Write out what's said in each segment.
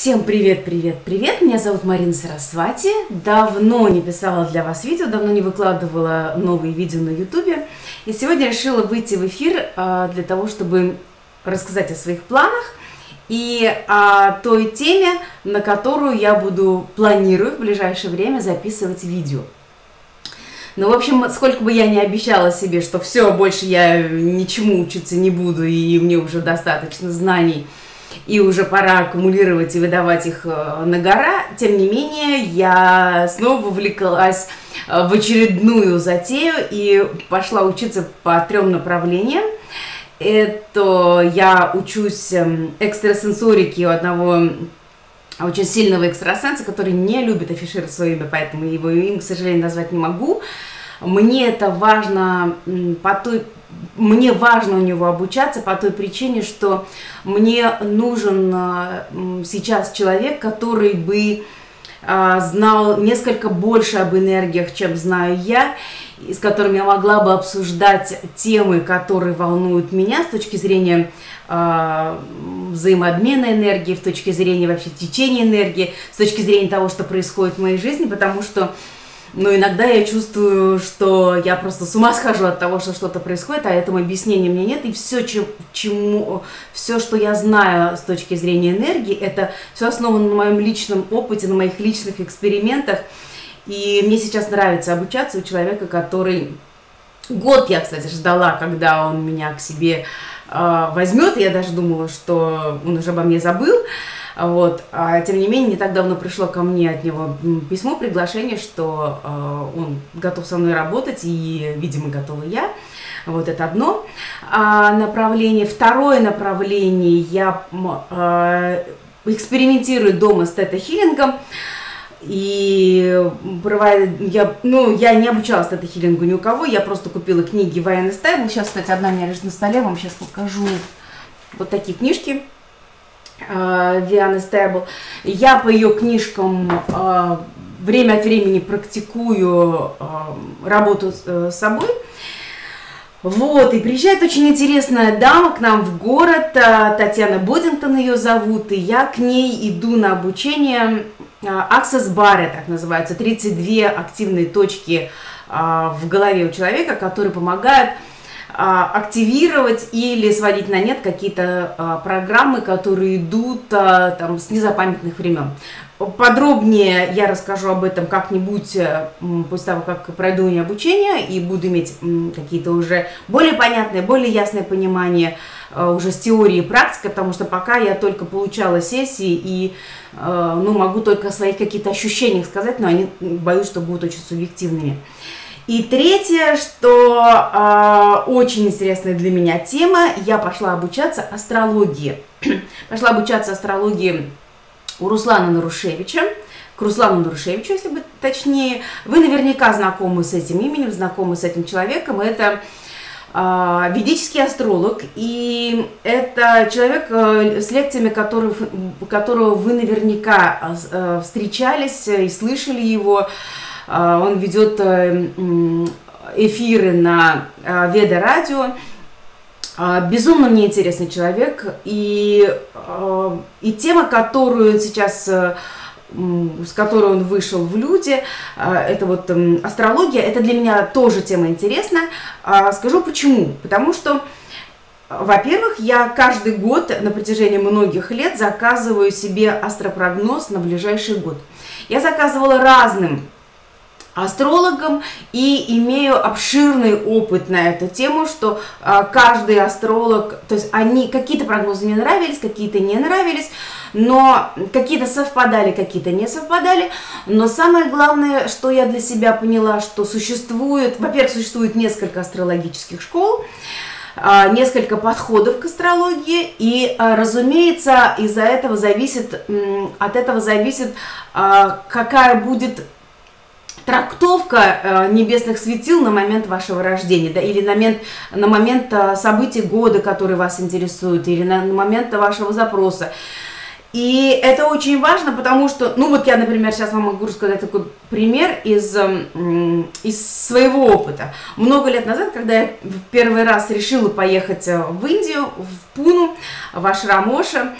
Всем привет, привет, привет! Меня зовут Марина Сарасвати. Давно не писала для вас видео, давно не выкладывала новые видео на ютубе. И сегодня решила выйти в эфир для того, чтобы рассказать о своих планах и о той теме, на которую я планирую в ближайшее время записывать видео. Ну, в общем, сколько бы я ни обещала себе, что все, больше я ничему учиться не буду, и мне уже достаточно знаний, и уже пора аккумулировать и выдавать их на гора, тем не менее, я снова вовлеклась в очередную затею и пошла учиться по 3 направлениям. Это я учусь экстрасенсорике у одного очень сильного экстрасенса, который не любит афишировать свое имя, поэтому его имя, к сожалению, назвать не могу. Мне это важно мне важно у него обучаться по той причине, что мне нужен сейчас человек, который бы знал несколько больше об энергиях, чем знаю я, и с которым я могла бы обсуждать темы, которые волнуют меня с точки зрения взаимообмена энергии, с точки зрения вообще течения энергии, с точки зрения того, что происходит в моей жизни, потому что иногда я чувствую, что я просто с ума схожу от того, что что-то происходит, а этому объяснения мне нет. И все, что я знаю с точки зрения энергии, это все основано на моем личном опыте, на моих личных экспериментах. И мне сейчас нравится обучаться у человека, который... Год я, кстати, ждала, когда он меня к себе возьмет. Я даже думала, что он уже обо мне забыл. Вот. А тем не менее, не так давно пришло ко мне от него письмо, приглашение, что он готов со мной работать, и, видимо, готова я. Вот это одно направление. Второе направление, я экспериментирую дома с тета-хиллингом. И я не обучалась тета-хиллингу ни у кого, я просто купила книги Вианы Стейбл. Сейчас, кстати, одна у меня лежит на столе, вам сейчас покажу вот такие книжки. Вианы Стейбл. Я по ее книжкам время от времени практикую работу с собой. Вот, и приезжает очень интересная дама к нам в город, Татьяна Бодингтон ее зовут, и я к ней иду на обучение Access Bar, так называется, 32 активные точки в голове у человека, которые помогают активировать или сводить на нет какие-то программы, которые идут там с незапамятных времен. Подробнее я расскажу об этом как-нибудь после того, как пройду обучение и буду иметь какие-то уже более понятные, более ясное понимание уже с теорией и практикой, потому что пока я только получала сессии и могу только о своих каких-то ощущениях сказать, но они, боюсь, что будут очень субъективными. И третье, что очень интересная для меня тема, я пошла обучаться астрологии. Пошла обучаться астрологии у Руслана Нарушевича, к Руслану Нарушевичу, если быть точнее. Вы наверняка знакомы с этим именем, знакомы с этим человеком. Это ведический астролог, и это человек, с лекциями которого вы наверняка встречались и слышали его. Он ведет эфиры на Веда Радио. Безумно мне интересный человек. И тема, которую сейчас, с которой он вышел в люди, это вот астрология, это для меня тоже тема интересная. Скажу почему. Потому что, во-первых, я каждый год на протяжении многих лет заказываю себе астропрогноз на ближайший год. Я заказывала разным астрологом и имею обширный опыт на эту тему, что каждый астролог, то есть какие-то прогнозы мне нравились, какие-то не нравились, но какие-то совпадали, какие-то не совпадали. Но самое главное, что я для себя поняла, что во-первых, существует несколько астрологических школ, несколько подходов к астрологии, и, разумеется, от этого зависит, какая будет трактовка небесных светил на момент вашего рождения, да, или на момент событий года, которые вас интересуют, или на момент вашего запроса. И это очень важно, потому что, я, например, сейчас вам могу рассказать такой пример из своего опыта. Много лет назад, когда я в первый раз решила поехать в Индию, в Пуну, в Ашрам Оши,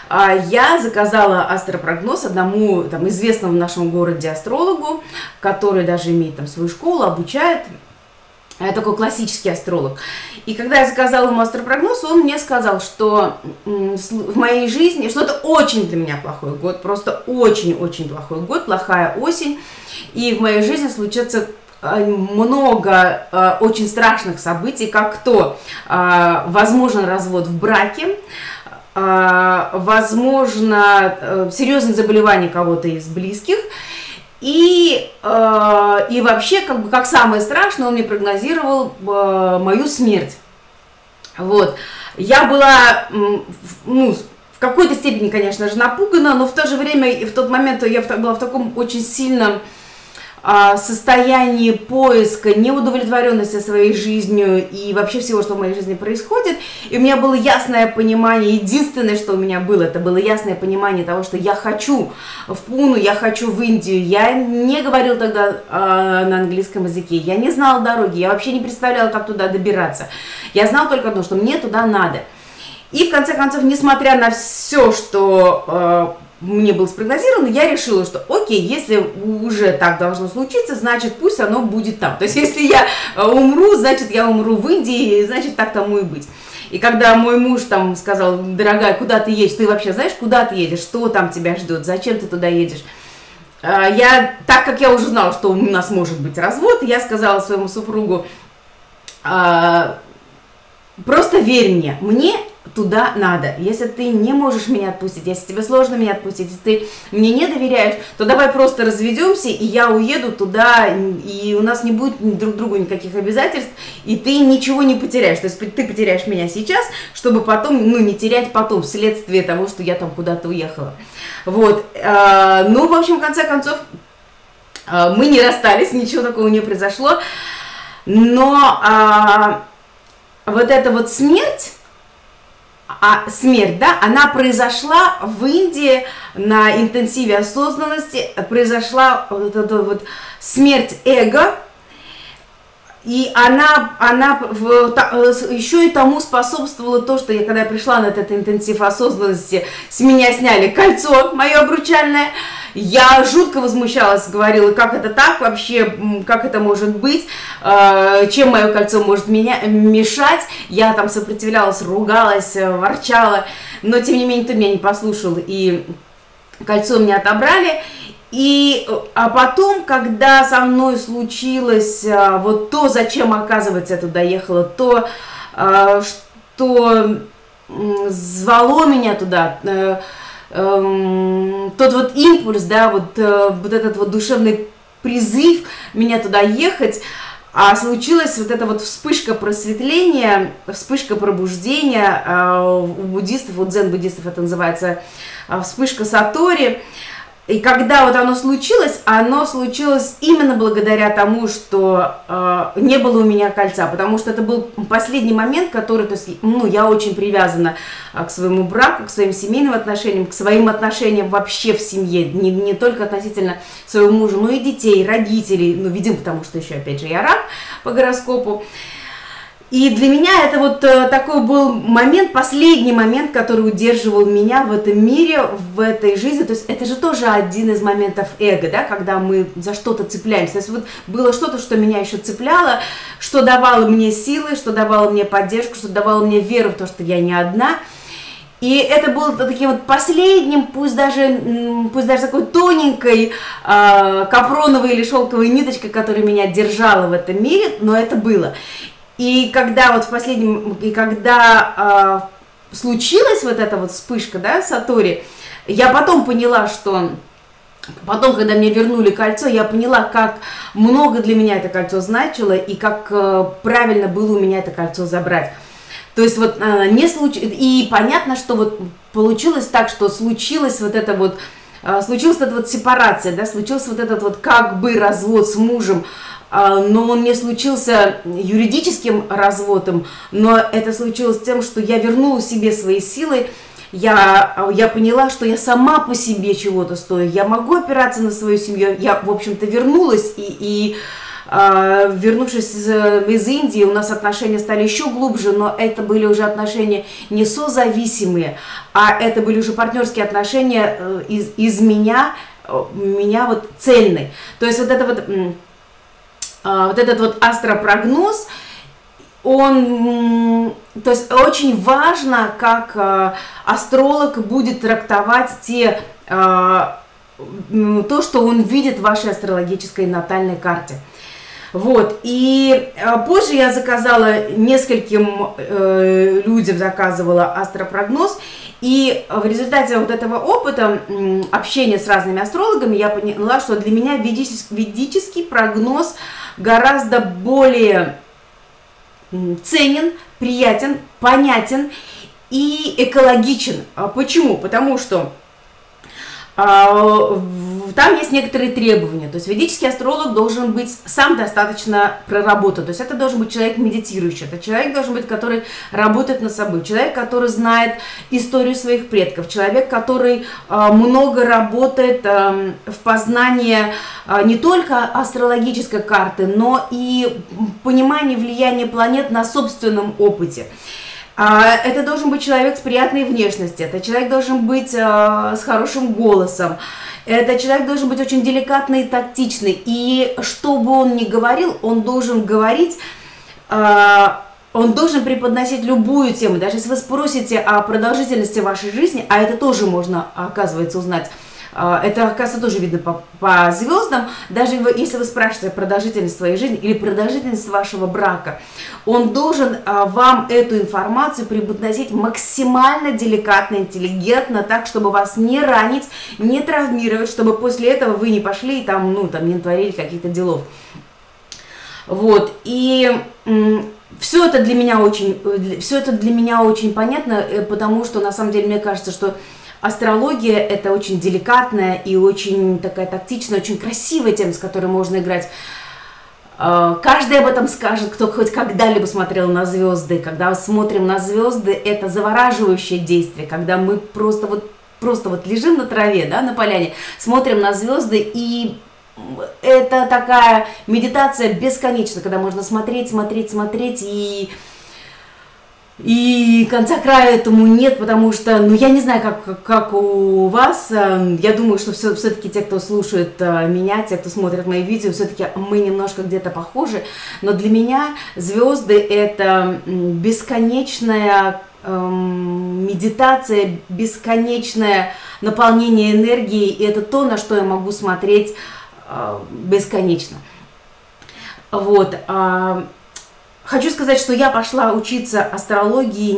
я заказала астропрогноз одному там известному в нашем городе астрологу, который даже имеет там свою школу, обучает. Такой классический астролог. И когда я заказала ему астропрогноз, он мне сказал, что в моей жизни, что это очень для меня плохой год, просто очень-очень плохой год, плохая осень, и в моей жизни случится много очень страшных событий, как то возможен развод в браке, возможно серьезное заболевание кого-то из близких, и вообще, как самое страшное, он мне прогнозировал мою смерть. Вот. Я была, ну, в какой-то степени, конечно же, напугана, но в то же время, в тот момент я была в таком очень сильном состоянии поиска, неудовлетворенности своей жизнью и вообще всего, что в моей жизни происходит. И у меня было ясное понимание, единственное, что у меня было, это было ясное понимание того, что я хочу в Пуну, я хочу в Индию. Я не говорила тогда на английском языке, я не знала дороги, я вообще не представляла, как туда добираться. Я знала только одно, что мне туда надо. И в конце концов, несмотря на все, что мне было спрогнозировано, я решила, что окей, если уже так должно случиться, значит, пусть оно будет там. То есть, если я умру, значит, я умру в Индии, значит, так тому и быть. И когда мой муж там сказал: дорогая, куда ты едешь? Ты вообще знаешь, куда ты едешь? Что там тебя ждет? Зачем ты туда едешь? Так как я уже знала, что у нас может быть развод, я сказала своему супругу: просто верь мне туда надо. Если ты не можешь меня отпустить, если тебе сложно меня отпустить, если ты мне не доверяешь, то давай просто разведемся, и я уеду туда, и у нас не будет друг другу никаких обязательств, и ты ничего не потеряешь. То есть ты потеряешь меня сейчас, чтобы потом, ну, не терять потом, вследствие того, что я там куда-то уехала. Вот. Ну, в общем, в конце концов, мы не расстались, ничего такого не произошло, но вот эта вот смерть, да, она произошла в Индии на интенсиве осознанности, произошла вот эта вот смерть эго, и она еще и тому способствовала то, что когда я пришла на этот интенсив осознанности, с меня сняли кольцо мое обручальное. Я жутко возмущалась, говорила, как это так вообще, как это может быть, чем мое кольцо может мешать. Я там сопротивлялась, ругалась, ворчала, но тем не менее никто меня не послушал, и кольцо мне отобрали. А потом, когда со мной случилось вот то, зачем, оказывается, я туда ехала, то, что звало меня туда, тот вот импульс, да, вот этот вот душевный призыв меня туда ехать, случилась вот эта вот вспышка просветления, вспышка пробуждения у буддистов, вот дзен-буддистов это называется вспышка сатори. И когда вот оно случилось именно благодаря тому, что не было у меня кольца, потому что это был последний момент, который, то есть, ну, я очень привязана к своему браку, к своим семейным отношениям, к своим отношениям вообще в семье, не только относительно своего мужа, но и детей, родителей, ну, видимо, потому что еще, опять же, я рак по гороскопу. И для меня это вот такой был момент, последний момент, который удерживал меня в этом мире, в этой жизни. То есть это же тоже один из моментов эго, да, когда мы за что-то цепляемся. То есть вот было что-то, что меня еще цепляло, что давало мне силы, что давало мне поддержку, что давало мне веру в то, что я не одна. И это было таким вот последним, пусть даже такой тоненькой капроновой или шелковой ниточкой, которая меня держала в этом мире, но это было. И когда вот когда случилась вот эта вот вспышка, да, сатори, я потом поняла, что потом, когда мне вернули кольцо, я поняла, как много для меня это кольцо значило и как правильно было у меня это кольцо забрать. То есть вот и понятно, что вот получилось так, что случилась вот эта вот сепарация, да, случился вот этот вот как бы развод с мужем, но он не случился юридическим разводом, но это случилось тем, что я вернула себе свои силы, я поняла, что я сама по себе чего-то стою, я могу опираться на свою семью, я, в общем-то, вернулась, и вернувшись из Индии, у нас отношения стали еще глубже, но это были уже отношения не созависимые, а это были уже партнерские отношения из меня вот цельный. То есть вот этот вот астропрогноз, то есть очень важно, как астролог будет трактовать то, что он видит в вашей астрологической натальной карте. Вот, и позже я заказала нескольким людям, заказывала астропрогноз, и в результате вот этого опыта общения с разными астрологами я поняла, что для меня ведический прогноз гораздо более ценен, приятен, понятен и экологичен. Почему? Потому что там есть некоторые требования. То есть ведический астролог должен быть сам достаточно проработан. То есть это должен быть человек медитирующий. Это человек должен быть, который работает над собой. Человек, который знает историю своих предков. Человек, который много работает в познании не только астрологической карты, но и понимании влияния планет на собственном опыте. Это должен быть человек с приятной внешностью, это человек должен быть с хорошим голосом, это человек должен быть очень деликатный и тактичный. И что бы он ни говорил, он должен говорить, он должен преподносить любую тему. Даже если вы спросите о продолжительности вашей жизни, а это тоже можно, оказывается, узнать, это, оказывается, тоже видно по звездам. Даже если вы спрашиваете продолжительность своей жизни или продолжительность вашего брака, он должен вам эту информацию преподносить максимально деликатно, интеллигентно, так, чтобы вас не ранить, не травмировать, чтобы после этого вы не пошли и там не натворили каких-то делов. Вот, и все это для меня очень понятно, потому что, на самом деле, мне кажется, что астрология – это очень деликатная и очень такая тактичная, очень красивая тема, с которой можно играть. Каждый об этом скажет, кто хоть когда-либо смотрел на звезды. Когда смотрим на звезды, это завораживающее действие, когда мы просто лежим на траве, да, на поляне, смотрим на звезды, и это такая медитация бесконечная, когда можно смотреть, и конца края этому нет, потому что, я не знаю, как у вас, я думаю, что все-таки те, кто слушает меня, те, кто смотрит мои видео, все-таки мы немножко где-то похожи, но для меня звезды – это бесконечная медитация, бесконечное наполнение энергией, и это то, на что я могу смотреть бесконечно. Вот. Хочу сказать, что я пошла учиться астрологии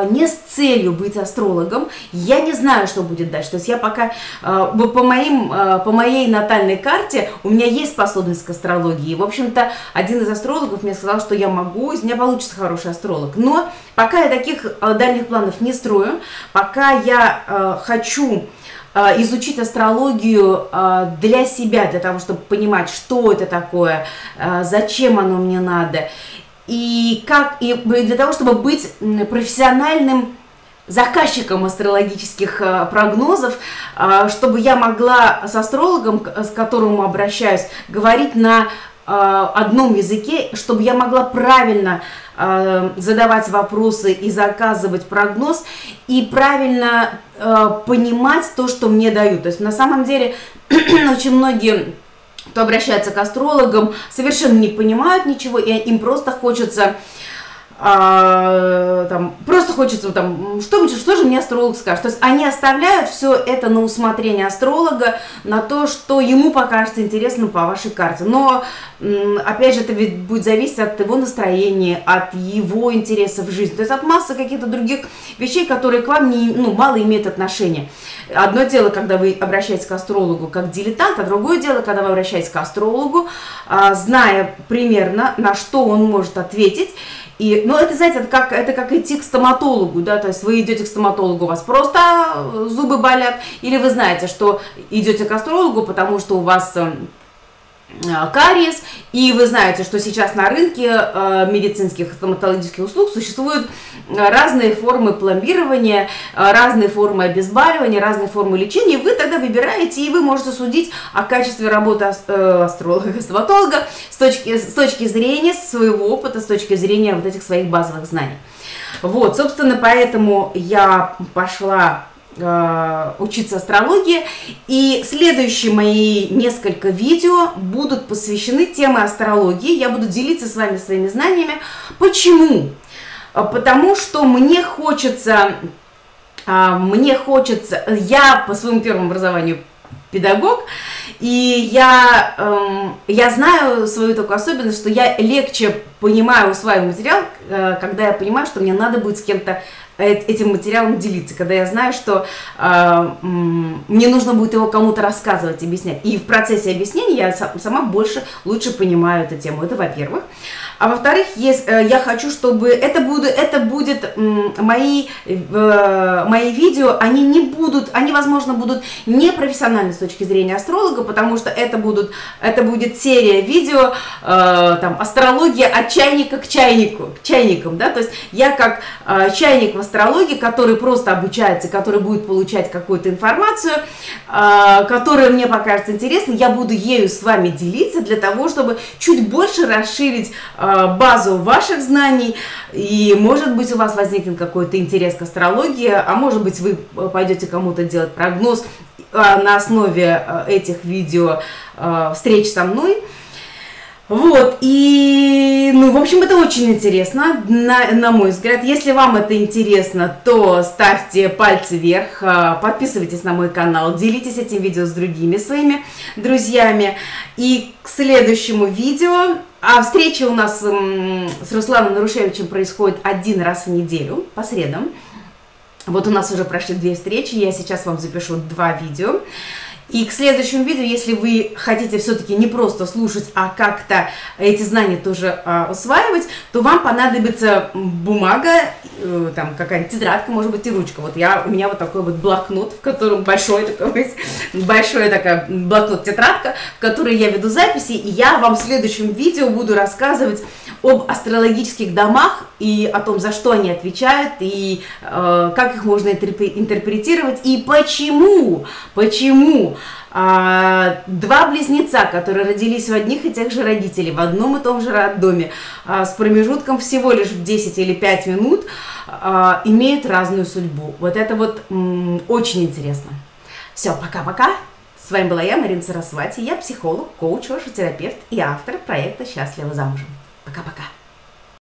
не с целью быть астрологом. Я не знаю, что будет дальше. То есть я пока по моей натальной карте у меня есть способность к астрологии. В общем-то, один из астрологов мне сказал, что я могу, из меня получится хороший астролог. Но пока я таких дальних планов не строю, пока я хочу изучить астрологию для себя, для того, чтобы понимать, что это такое, зачем оно мне надо, и для того, чтобы быть профессиональным заказчиком астрологических прогнозов, чтобы я могла с астрологом, с которым обращаюсь, говорить на одном языке, чтобы я могла правильно задавать вопросы и заказывать прогноз, и правильно понимать то, что мне дают. То есть на самом деле очень многие, кто обращается к астрологам, совершенно не понимают ничего, и им просто хочется что же мне астролог скажет. То есть они оставляют все это на усмотрение астролога, на то, что ему покажется интересным по вашей карте. Но, опять же, это ведь будет зависеть от его настроения, от его интересов в жизни, то есть от массы каких-то других вещей, которые к вам мало имеют отношения. Одно дело, когда вы обращаетесь к астрологу как дилетант, а другое дело, когда вы обращаетесь к астрологу, зная примерно, на что он может ответить. Это, знаете, это как идти к стоматологу, да, то есть вы идете к стоматологу, у вас просто зубы болят, или вы знаете, что идете к астрологу, потому что у вас кариес, и вы знаете, что сейчас на рынке медицинских стоматологических услуг существуют разные формы пломбирования, разные формы обезболивания, разные формы лечения. Вы тогда выбираете, и вы можете судить о качестве работы астролога, стоматолога с точки зрения своего опыта, с точки зрения вот этих своих базовых знаний. Вот, собственно, поэтому я пошла учиться астрологии, и следующие мои несколько видео будут посвящены теме астрологии. Я буду делиться с вами своими знаниями. Почему? Потому что мне хочется, я по своему первому образованию педагог, и я знаю свою такую особенность, что я легче понимаю, усваиваю материал, когда я понимаю, что мне надо будет с кем-то этим материалом делиться, когда я знаю, что мне нужно будет его кому-то рассказывать, объяснять. И в процессе объяснения я сама лучше понимаю эту тему. Это во-первых. А во-вторых, я хочу, чтобы это будет мои видео, они, возможно, будут не профессиональны с точки зрения астролога, потому что это будет серия видео, там, астрология от чайника к чайникам, да, то есть я как чайник в астрологии, который просто обучается, который будет получать какую-то информацию, которая мне покажется интересной, я буду ею с вами делиться для того, чтобы чуть больше расширить базу ваших знаний, и, может быть, у вас возникнет какой-то интерес к астрологии, а может быть, вы пойдете кому-то делать прогноз на основе этих видео встреч со мной. Вот, и, ну, в общем, это очень интересно, на мой взгляд. Если вам это интересно, то ставьте пальцы вверх, подписывайтесь на мой канал, делитесь этим видео с другими своими друзьями. И к следующему видео, встреча у нас с Русланом Нарушевичем происходит один раз в неделю, по средам. Вот у нас уже прошли 2 встречи, я сейчас вам запишу 2 видео. И к следующему видео, если вы хотите все-таки не просто слушать, а как-то эти знания тоже усваивать, то вам понадобится бумага, там какая-нибудь тетрадка, может быть, и ручка. Вот у меня вот такой вот блокнот, в котором большой такая блокнот-тетрадка, в которой я веду записи, и я вам в следующем видео буду рассказывать об астрологических домах и о том, за что они отвечают, и как их можно интерпретировать, и почему 2 близнеца, которые родились у одних и тех же родителей, в одном и том же роддоме, с промежутком всего лишь в 10 или 5 минут, имеют разную судьбу. Вот это вот очень интересно. Все, пока-пока. С вами была я, Марина Сарасвати. Я психолог, коуч, терапевт и автор проекта «Счастливо замужем». Пока-пока.